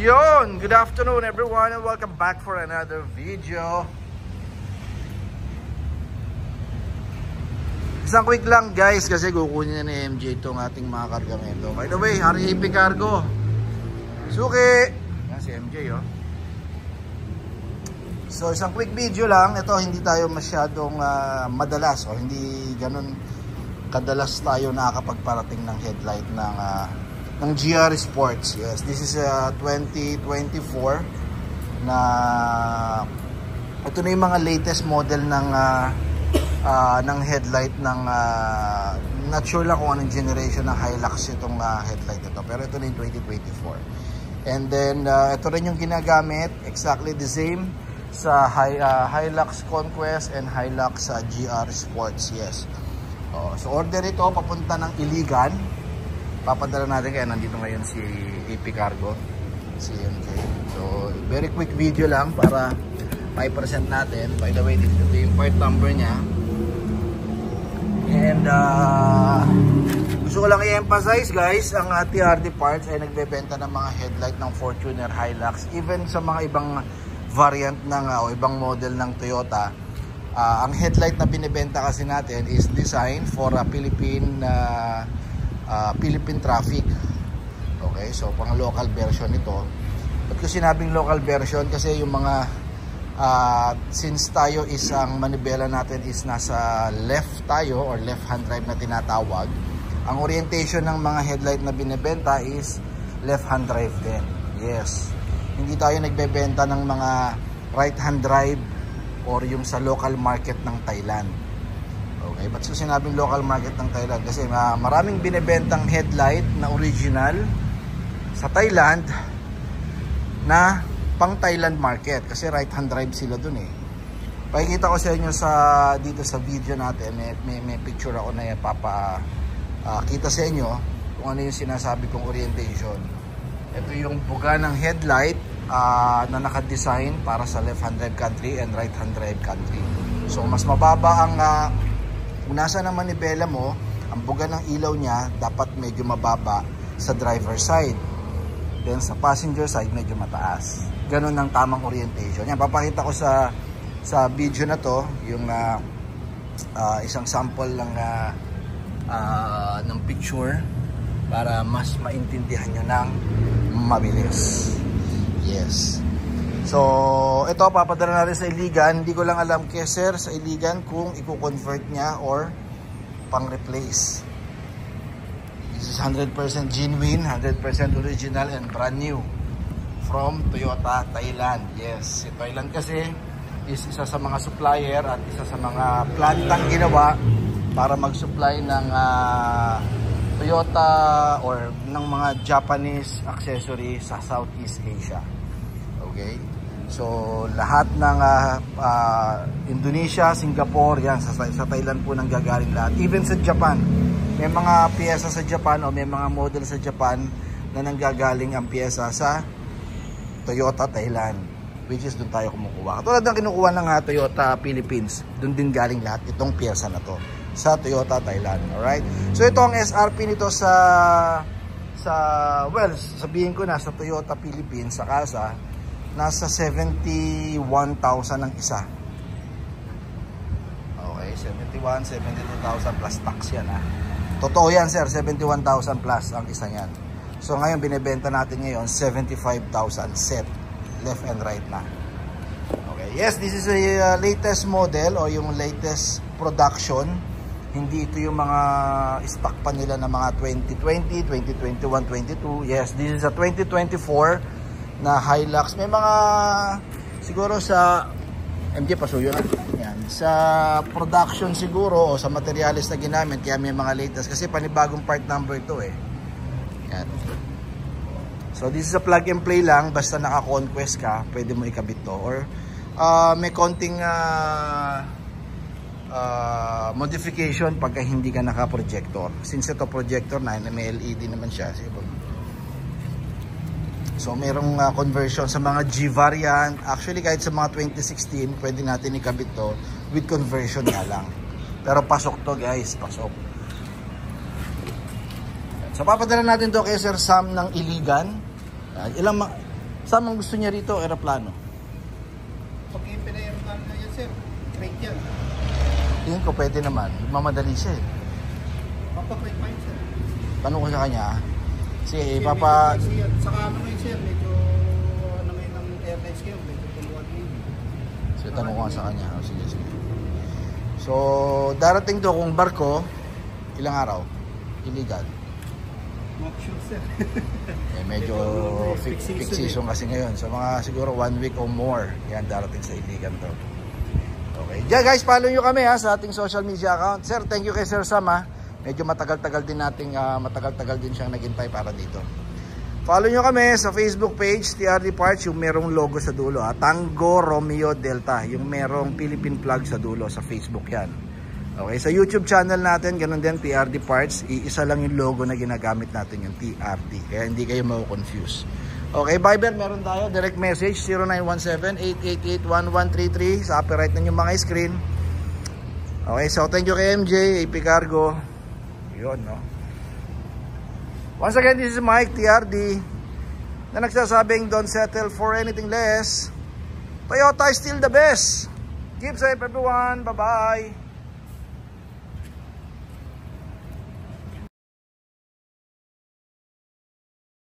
Yon, good afternoon everyone and welcome back for another video. Isang quick lang guys kasi kukunin na ni MJ itong ating mga kargamento. By the way, RAP Cargo Suki. Yan si MJ oh. So isang quick video lang. Ito hindi tayo masyadong madalas o hindi ganun kadalas tayo nakakapagparating ng headlight ng GR Sports. Yes, this is 2024 na ito na yung mga latest model ng headlight ng not sure lang kung anong generation ng Hilux itong headlight ito, pero ito na yung 2024. And then ito rin yung ginagamit, exactly the same sa Hilux Conquest and Hilux GR Sports. Yes. So order ito papunta ng Iligan. Papadala natin kaya nandito ngayon si AP Cargo, si MJ. So very quick video lang para 5% natin. By the way, dito yung part number niya. And gusto ko lang i-emphasize guys, ang TRD Parts ay nagbebenta ng mga headlight ng Fortuner, Hilux, even sa mga ibang variant ng o ibang model ng Toyota. Ang headlight na binibenta kasi natin is designed for Philippine traffic. Okay, so pang local version ito. Ba't ko sinabing local version? Kasi yung mga since tayo isang manibela natin is nasa left tayo or left hand drive na tinatawag, ang orientation ng mga headlight na binibenta is left hand drive din. Yes, hindi tayo nagbebenta ng mga right hand drive or yung sa local market ng Thailand. Okay, ba't so sinabing local market ng Thailand? Kasi maraming binibentang headlight na original sa Thailand na pang Thailand market. Kasi right hand drive sila dun eh. Pakikita ko sa inyo dito sa video natin. May picture ako na kita sa inyo kung ano yung sinasabi kong orientation. Ito yung buga ng headlight na naka-design para sa left hand drive country and right hand drive country. So mas mababa ang kung nasa ng manibela mo, ang buga ng ilaw niya dapat medyo mababa sa driver side. Then sa passenger side medyo mataas. Ganun ang tamang orientation. Yan, papakita ko sa video na to yung isang sample lang ng picture para mas maintindihan nyo ng mabilis. Yes. So, ito papadala natin sa Iligan. Hindi ko lang alam kay sir sa Iligan kung i-convert niya or pang-replace. This is 100% genuine, 100% original and brand new from Toyota Thailand. Yes, si Thailand kasi is isa sa mga supplier at isa sa mga plantang ginawa para mag-supply ng Toyota or ng mga Japanese accessory sa Southeast Asia. Okay? So lahat ng Indonesia, Singapore, yan sa Thailand po nang gagaling lahat. Even sa Japan, may mga piyesa sa Japan o may mga model sa Japan na nanggagaling ang piyesa sa Toyota Thailand, which is doon tayo kumukuha. Katulad ng kinukuha ng Toyota Philippines, doon din galing lahat itong piyesa na to sa Toyota Thailand. Alright? So ito ang SRP nito well, sabihin ko na sa Toyota Philippines sa kasa nasa 71,000 ang isa. Okay, 72,000 plus tax yan ha. Totoo yan sir, 71,000 plus ang isa yan. So ngayon binibenta natin ngayon 75,000 set, left and right na. Okay, yes, this is a latest model o yung latest production. Hindi ito yung mga stock pa nila na mga 2020, 2021, 22. Yes, this is a 2024 na Hilux. May mga siguro sa MJ pasuyo na yan, sa production siguro o sa materials na ginamit kaya may mga latest kasi panibagong part number ito eh. Yan. So this is a plug and play lang, basta naka-conquest ka pwede mo ikabit to or may konting modification pagka hindi ka naka-projector. Since ito projector na may LED naman siya. So mayroong conversion sa mga G variant. Actually kahit sa mga 2016 pwede natin ikabit to with conversion nga lang. Pero pasok to guys, pasok. So papadala natin to kay Sir Sam ng Iligan. Saan ang gusto niya rito? Aeroplano. Pag yung pinayarman na yan, sir, crate yan. Tingin ko pwede naman. Mamadali siya eh. Papa-crate pa yun, sir. Tanong ko sa kanya. Sige, Kasi papa... medyo pricey yan. Saka ano ngayon, sir, medyo ano ngayon ng airlines kayo, medyo tuluan ngayon. So, tanong ko nga sa kanya. Oh, sige, sige. So, darating to kung barko, ilang araw? Illegal. Not sure, sir. Eh, medyo peak season kasi ngayon. So, mga siguro 1 week or more. Yan, darating sa illegal to. Okay. Diyan guys, follow nyo kami ha, sa ating social media account. Sir, thank you kay Sir Sam ha. Medyo matagal-tagal din nating, matagal-tagal din siyang naghintay para dito. Follow nyo kami sa Facebook page, TRD Parts, yung merong logo sa dulo ha. Tango Romeo Delta, yung merong Philippine flag sa dulo, sa Facebook yan. Okay, sa YouTube channel natin, ganun din, TRD Parts. Iisa lang yung logo na ginagamit natin, yung TRD. Kaya hindi kayo ma-confuse. Okay, Viber, meron tayo. Direct message, 0917-888-1133. Sa upper right na yung mga screen. Okay, so thank you kay MJ, AP Cargo. Yun, no? Once again, this is Mike, TRD, na nagsasabing, don't settle for anything less. Toyota is still the best. Keep safe, everyone. Bye-bye.